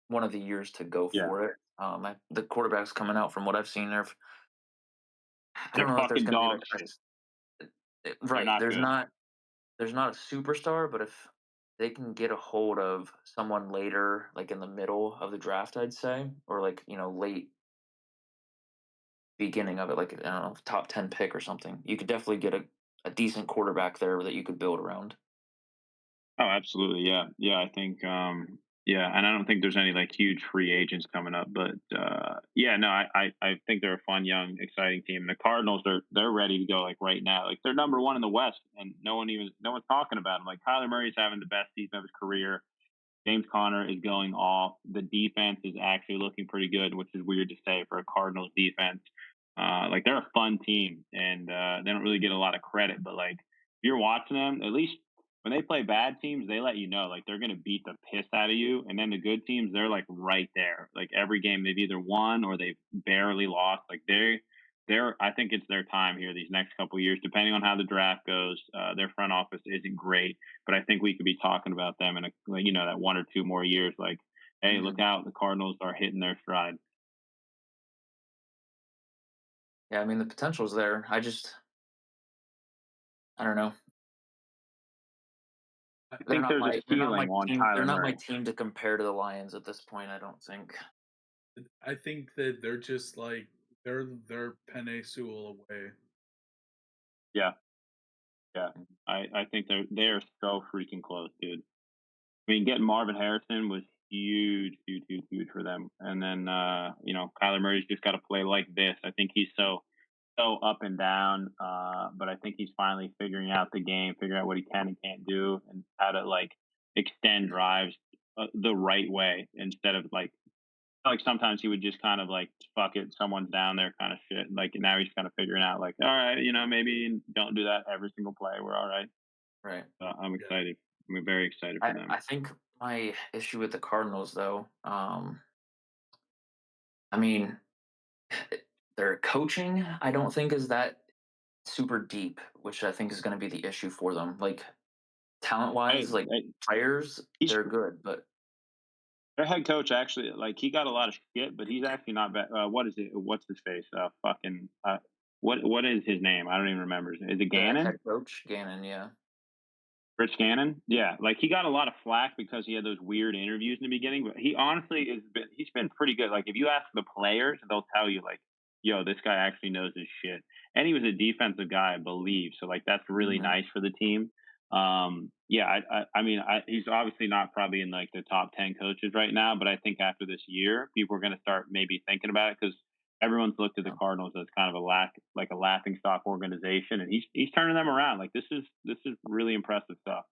one of the years to go Yeah, for it. The quarterbacks coming out from what I've seen, I don't they're know if there's fucking going to be dog like shit. They're right. not good. There's not a superstar, but if they can get a hold of someone later, like in the middle of the draft, I'd say, or like late beginning of it, like I don't know, top 10 pick or something, you could definitely get a decent quarterback there that you could build around. Oh, absolutely. Yeah. Yeah. I think, yeah. And I don't think there's any like huge free agents coming up, but, yeah, no, I think they're a fun, young, exciting team. The Cardinals, they're ready to go like right now. Like they're number one in the West and no one's talking about them. Like Kyler Murray's having the best season of his career. James Conner is going off. The defense is actually looking pretty good, which is weird to say for a Cardinals defense. Like they're a fun team, and they don't really get a lot of credit. But like if you're watching them, at least when they play bad teams, they let you know like they're going to beat the piss out of you. And then the good teams, they're like right there. Like every game, they've either won or they've barely lost. Like they're I think it's their time here these next couple of years, depending on how the draft goes. Their front office isn't great, but I think we could be talking about them in like, that 1 or 2 more years. Like, hey, look Hmm. out, the Cardinals are hitting their stride. Yeah, I mean the potential's there. I don't know. I think there's a ceiling on They're Kyler not my Murray. team to compare to the Lions at this point. I don't think. I think that they're just like they're Penny Sewell away. Yeah, yeah. I think they're so freaking close, dude. I mean, getting Marvin Harrison was huge, huge, huge, huge for them. And then Kyler Murray's just got to play like this. I think he's so up and down, but I think he's finally figuring out the game, figuring out what he can and can't do, and how to like extend drives the right way instead of like sometimes he would just kind of like fuck it, someone's down there kind of shit. Like now he's kind of figuring out like, all right, maybe don't do that every single play. We're all right. Right. I'm Yeah. excited. I'm very excited for them. I think my issue with the Cardinals, though, I mean, Their coaching, I don't think is that super deep, which I think is going to be the issue for them. Like talent wise, Hey, like hey, players, he's they're good, but their head coach actually like he got a lot of shit, but he's actually not bad. What is it? What's his face? Fucking what is his name? I don't even remember. Is it the head Gannon? coach, Gannon, yeah. Rich Gannon? Yeah, like he got a lot of flack because he had those weird interviews in the beginning, but he honestly he's been pretty good. Like if you ask the players, they'll tell you like, "Yo, this guy actually knows his shit." And he was a defensive guy, I believe. So like that's really Mhm. nice for the team. Yeah, I mean, he's obviously not probably in like the top 10 coaches right now, but I think after this year, people are going to start maybe thinking about it because everyone's looked at the Yeah. Cardinals as kind of like a laughing stock organization, and he's turning them around. Like this is really impressive stuff.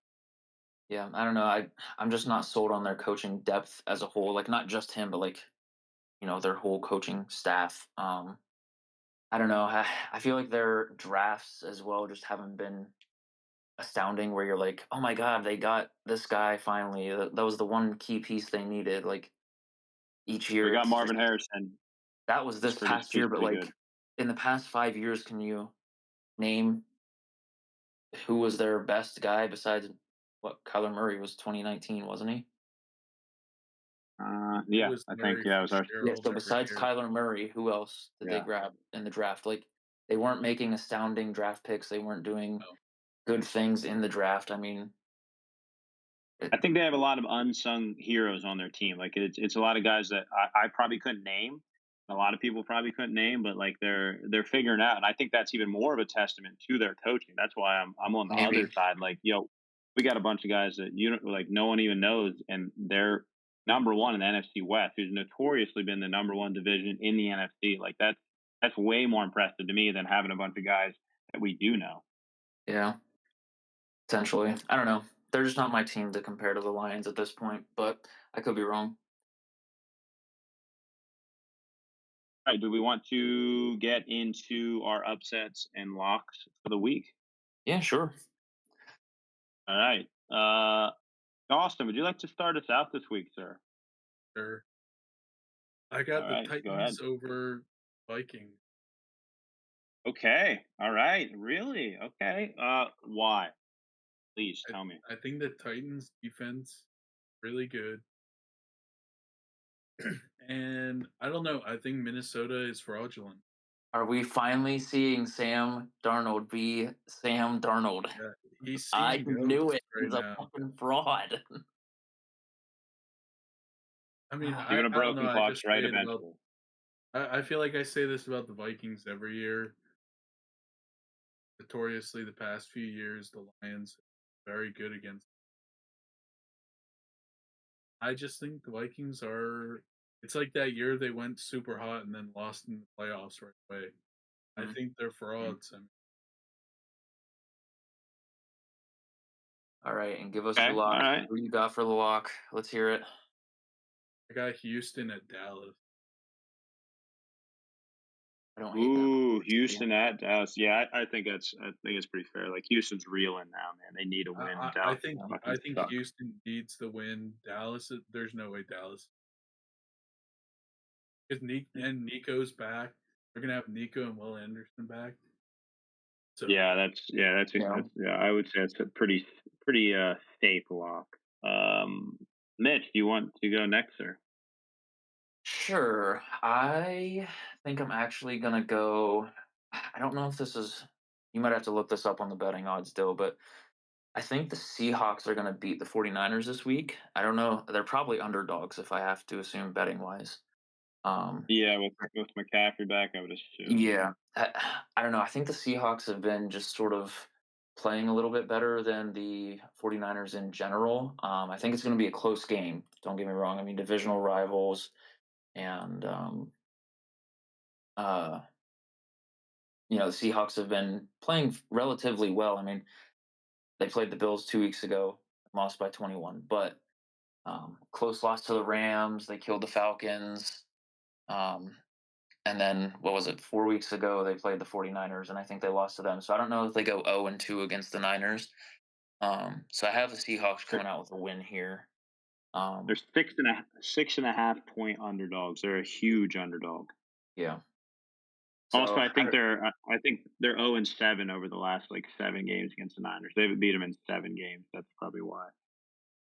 Yeah, I don't know. I'm just not sold on their coaching depth as a whole. Like not just him, but like their whole coaching staff. I don't know. I feel like their drafts as well just haven't been astounding. Where you're like, oh my god, they got this guy finally. That was the one key piece they needed. Like each We year, got it's just Marvin Harrison. that was this past He's year. But pretty good. like in the past 5 years, can you name who was their best guy besides what Kyler Murray was 2019, wasn't he? It Yeah, was I think Murray yeah, it was our Yeah, Fitzgerald so every besides year. Kyler Murray, who else did they yeah. grab in the draft? Like, they weren't making astounding draft picks. They weren't doing No, good things in the draft. I mean, it, I think they have a lot of unsung heroes on their team. Like it's a lot of guys that I probably couldn't name. A lot of people probably couldn't name, but like they're figuring out. And I think that's even more of a testament to their coaching. That's why I'm on the other maybe, side. Like, we got a bunch of guys that you don't like no one even knows, and they're number one in the NFC West, who's notoriously been the number one division in the NFC. Like that's way more impressive to me than having a bunch of guys that we do know. yeah, potentially. I don't know. They're just not my team to compare to the Lions at this point, but I could be wrong. All right, do we want to get into our upsets and locks for the week? Yeah, sure. All right. Austin, would you like to start us out this week, sir? sure. I All got the right, go Titans ahead. over Vikings. Okay. All right. Really? Okay. Why? Please I tell me. I think the Titans defense really good, and I don't know. I think Minnesota is fraudulent. Are we finally seeing Sam Darnold be Sam Darnold? Yeah, he's I seeing knew ghosts it. right He's a now. fucking fraud. I mean, Even a I don't know. broken I clock's just right say it about. eventually. I feel like I say this about the Vikings every year. Notoriously, the past few years, the Lions very good against. I just think the Vikings are. It's like that year they went super hot and then lost in the playoffs right away. I Mhm. think they're frauds. I mean, All right, and give us your Okay. All lock. right. Who you got for the lock? Let's hear it. I got Houston at Dallas. I don't hate that. Ooh, Houston at Dallas. Yeah, I think it's pretty fair. Like Houston's reeling now, man. They need a win. Dallas Yeah. fucking I think suck. Houston needs the win. Dallas, there's no way Dallas because Nico's back. They're gonna have Nico and Will Anderson back. So Yeah. Yeah. I would say it's a pretty safe lock. Um, Mitch, do you want to go next, sir? Sure. I think I'm actually gonna go. I don't know if this is. You might have to look this up on the betting odds still, but I think the Seahawks are gonna beat the 49ers this week. I don't know. They're probably underdogs if I have to assume betting wise. Um, Yeah, with McCaffrey back, I would assume. Yeah, I don't know. I think the Seahawks have been just sort of playing a little bit better than the 49ers in general. I think it's going to be a close game. Don't get me wrong. I mean, divisional rivals, and uh, the Seahawks have been playing relatively well. I mean, they played the Bills 2 weeks ago, lost by 21, but close loss to the Rams. They killed the Falcons. Um, And then what was it? 4 weeks ago they played the 49ers and I think they lost to them. So I don't know if they go 0-2 against the Niners. So I have the Seahawks They're, coming out with a win here. they're Um, 6.5 point underdogs. They're a huge underdog. yeah. Also, So I think they're 0-7 over the last like 7 games against the Niners. They would beat them in 7 games. That's probably why.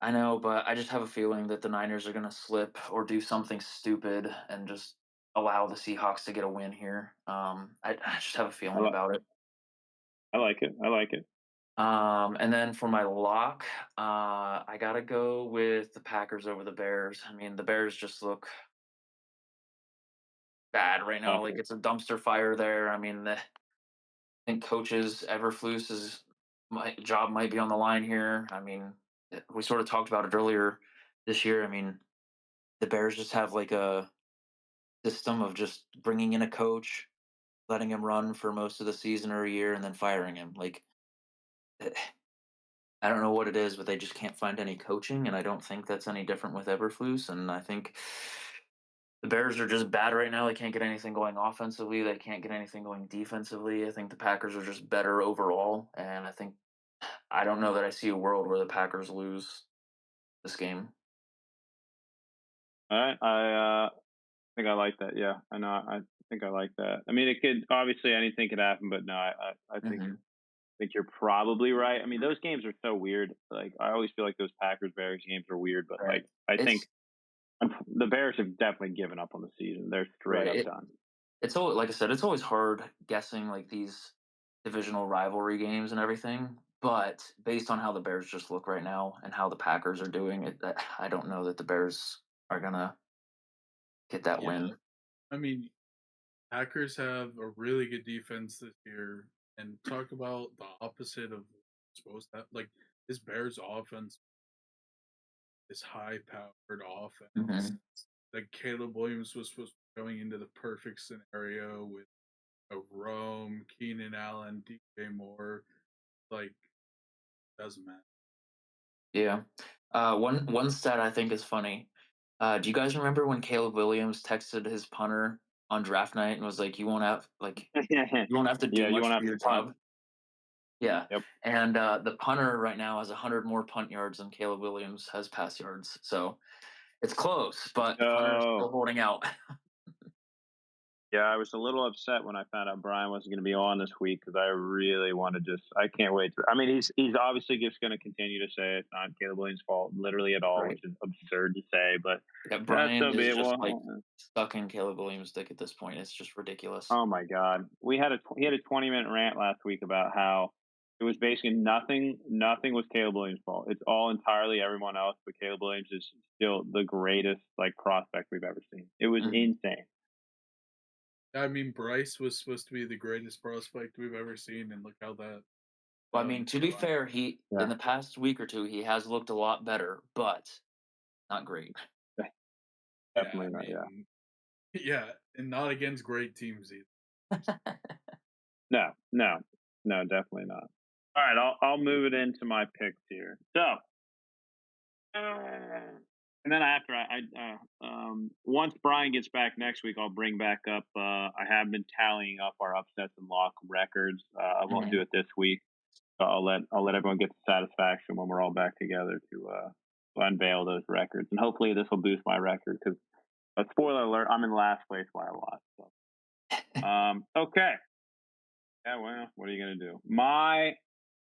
I know, but I just have a feeling that the Niners are gonna slip or do something stupid and just allow the Seahawks to get a win here. I just have a I, feeling li- about it. I like it. I like it. And then for my lock, I gotta go with the Packers over the Bears. I mean, the Bears just look bad right now. Like Awful. it's a dumpster fire there. I mean, I think coaches Everflus's job might be on the line here. I mean, we sort of talked about it earlier this year. I mean, the Bears just have like a system of just bringing in a coach, letting him run for most of the season or a year, and then firing him. Like, eh, I don't know what it is, but they just can't find any coaching, and I don't think that's any different with Eberflus. And I think the Bears are just bad right now. They can't get anything going offensively. They can't get anything going defensively. I think the Packers are just better overall, and I don't know that I see a world where the Packers lose this game. All right. I think I like that. Yeah, I know. I think I like that. I mean, it could obviously anything could happen, but no, I Hmm. think you're probably right. I mean, those games are so weird. Like I always feel like those Packers Bears games are weird, but Right. like I think It's the Bears have definitely given up on the season. They're straight right. up done. It's all like I said. It's always hard guessing like these divisional rivalry games and everything. But based on how the Bears just look right now and how the Packers are doing, I don't know that the Bears are gonna get that Yeah, win. I mean, Packers have a really good defense this year, and talk about the opposite of supposed to have. Like this Bears offense, this high-powered offense. Hmm. Like Caleb Williams was supposed to be going into the perfect scenario with a Rome, Keenan Allen, DJ Moore. Like doesn't matter. Yeah. One stat I think is funny. Do you guys remember when Caleb Williams texted his punter on draft night and was like, you won't have to do Yeah, you much won't for have to your punt. job." Yeah, Yep. and the punter right now has 100 more punt yards than Caleb Williams has pass yards. So it's close, but punter's So still holding out. yeah, I was a little upset when I found out Brian wasn't going to be on this week because I really want to just. I can't wait. I mean, he's obviously just going to continue to say it's not Caleb Williams' fault, literally at all, which Right. is absurd to say. But Yeah, Brian so be is it. just Well, like stuck in Caleb Williams' dick at this point. It's just ridiculous. oh my God, he had a 20-minute rant last week about how it was basically nothing was Caleb Williams' fault. It's all entirely everyone else, but Caleb Williams is still the greatest like prospect we've ever seen. It was Hmm. insane. I mean, Bryce was supposed to be the greatest prospect we've ever seen, and look how that Well, I mean, to be turned out. fair, he Yeah, in the past week or two he has looked a lot better, but not great. Yeah, I definitely not. Yeah. mean, yeah, and not against great teams either. No, no, no, definitely not. All right, I'll move it into my picks here. So, and then after once Brian gets back next week, I'll bring back up. I have been tallying up our upsets and lock records. I won't do Mhm. it this week. So I'll let everyone get the satisfaction when we're all back together to unveil those records, and hopefully this will boost my record because. Spoiler alert: I'm in last place by a lot. So, okay. Yeah, well, what are you gonna do?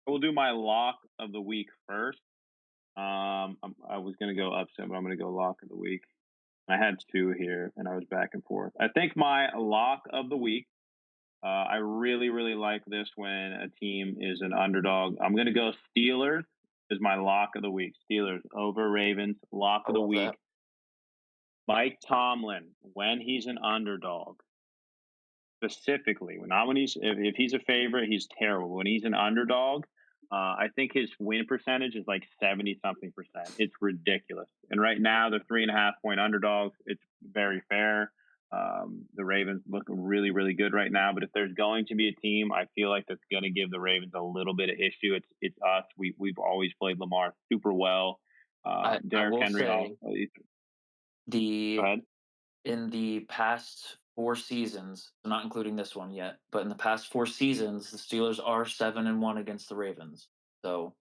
We'll do my lock of the week first. I was gonna go upset, but I'm gonna go lock of the week. I had two here, and I was back and forth. I think my lock of the week. I really like this when a team is an underdog. I'm gonna go Steelers is my lock of the week. Steelers over Ravens. Lock I of the love that. week. Mike Tomlin when he's an underdog. Specifically, not when if he's a favorite, he's terrible. When he's an underdog, I think his win percentage is like 70 something percent. It's ridiculous. And right now, they're 3.5 point underdogs. It's very fair. The Ravens look really good right now. But if there's going to be a team, I feel like that's going to give the Ravens a little bit of issue. It's us. We've always played Lamar super well. I Derrick will Henry say also. Go the ahead. in the past 4 seasons, so not including this one yet, but in the past 4 seasons, the Steelers are 7-1 against the Ravens. So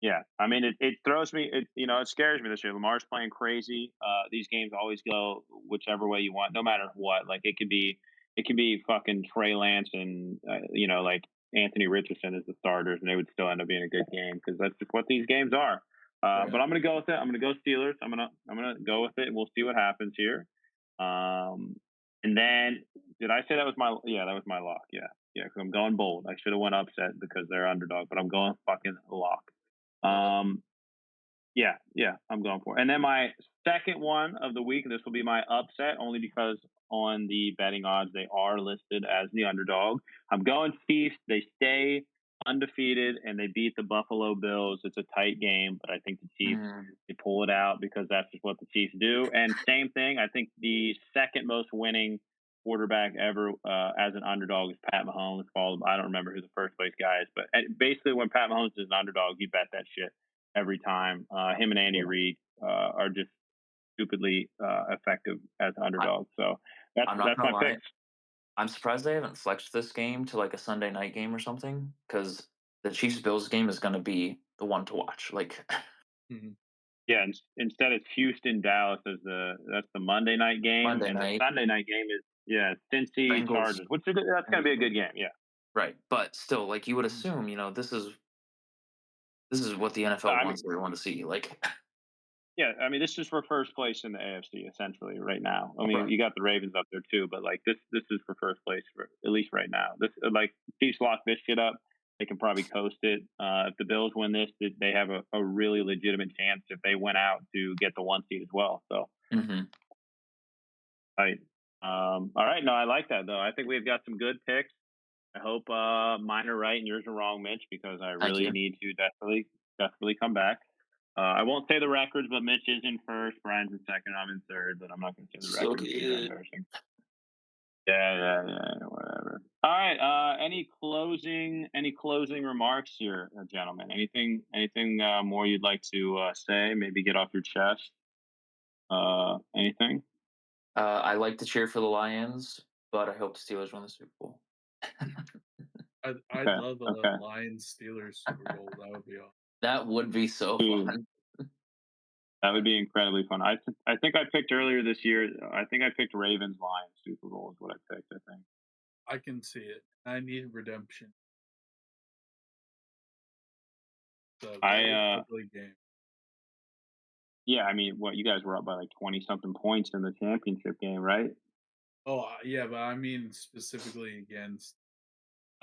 Yeah, I mean, it throws me. It scares me this year. Lamar's playing crazy. These games always go whichever way you want, no matter what. Like it could be it could be fucking Trey Lance and like Anthony Richardson as the starters, and they would still end up being a good game because that's just what these games are. Right. But I'm gonna go with it. I'm gonna go Steelers. I'm gonna go with it, and we'll see what happens here. Um, and then did I say that was my that was my lock? Yeah, yeah. Because I'm going bold. I should have went upset because they're underdog, but I'm going fucking lock. Love it. Um, yeah, yeah, I'm going for it. And then my second one of the week, this will be my upset only because on the betting odds they are listed as the underdog. I'm going Chiefs. They stay undefeated and they beat the Buffalo Bills. It's a tight game, but I think the Chiefs Mm, they pull it out because that's just what the Chiefs do. And same thing, I think the second most winning quarterback ever as an underdog is Pat Mahomes. Followed, I don't remember who the first place guy is, but basically when Pat Mahomes is an underdog, you bet that shit every time. Him and Andy yeah. Reid are just stupidly effective as I, underdogs. So that's I'm not that's gonna my lie. picks. I'm surprised they haven't flexed this game to like a Sunday night game or something because the Chiefs Bills game is gonna be the one to watch. Like Mhm. Yeah, instead it's Houston Dallas as that's the Monday night game, Monday and the night, Sunday night game is Cincy Bengals, Chargers, that's gonna Bengals be a good Bills. game. Yeah, Right, but still, like you would Mhm. assume, this is what the NFL I mean wants everyone to see. Like, this is for first place in the AFC essentially right now. I mean, right. you got the Ravens up there too, but like this is for first place for at least right now. This like Chiefs lock this shit up, they can probably coast it. If the Bills win this, they have a really legitimate chance if they went out to get the one seed as well. So, Hmm. right. All right. No, I like that though. I think we've got some good picks. I hope mine are right and yours are wrong, Mitch, because I Thank really you. need to desperately come back. I won't say the records, but Mitch is in first, Brian's in second, I'm in third, but I'm not going to say the So records because they're good. embarrassing. Yeah, whatever. All right. Any closing remarks here, gentlemen? Anything more you'd like to say? Maybe get off your chest. Anything? I like to cheer for the Lions, but I hope the Steelers win the Super Bowl. I'd Okay. love a Okay. Lions Steelers Super Bowl. That would be awesome. That would be so Dude, fun. that would be incredibly fun. I think I picked earlier this year. I think I picked Ravens Lions Super Bowl is what I picked. I think. I can see it. I need redemption. So that I was a ugly game. Yeah. I mean, what you guys were up by like 20 something points in the championship game, right? Oh, yeah, but I mean specifically against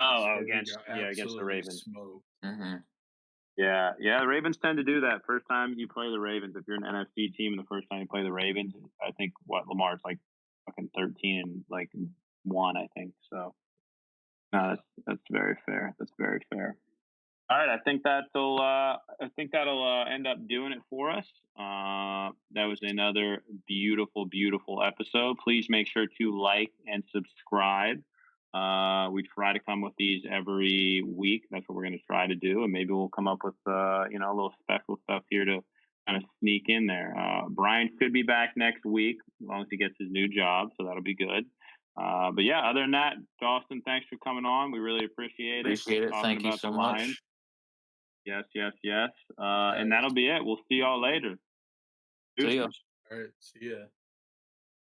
us, Oh, where we against got against the absolutely Ravens. smoked. Hmm. Yeah, yeah. The Ravens tend to do that. First time you play the Ravens, if you're an NFC team, and the first time you play the Ravens, I think what Lamar's like fucking 13 and like one, I think. So no, Yeah. that's very fair. That's very fair. All right, I think that'll end up doing it for us. That was another beautiful, beautiful episode. Please make sure to like and subscribe. We try to come with these every week. That's what we're going to try to do, and maybe we'll come up with a little special stuff here to kind of sneak in there. Brian should be back next week as long as he gets his new job, so that'll be good. But yeah, other than that, Dawson, thanks for coming on. We really appreciate it. Appreciate it. Talking Thank you about the so Lions. much. Yes, yes, yes. And Yes. that'll be it. We'll see y'all later. See ya. Deuces. All right. See ya.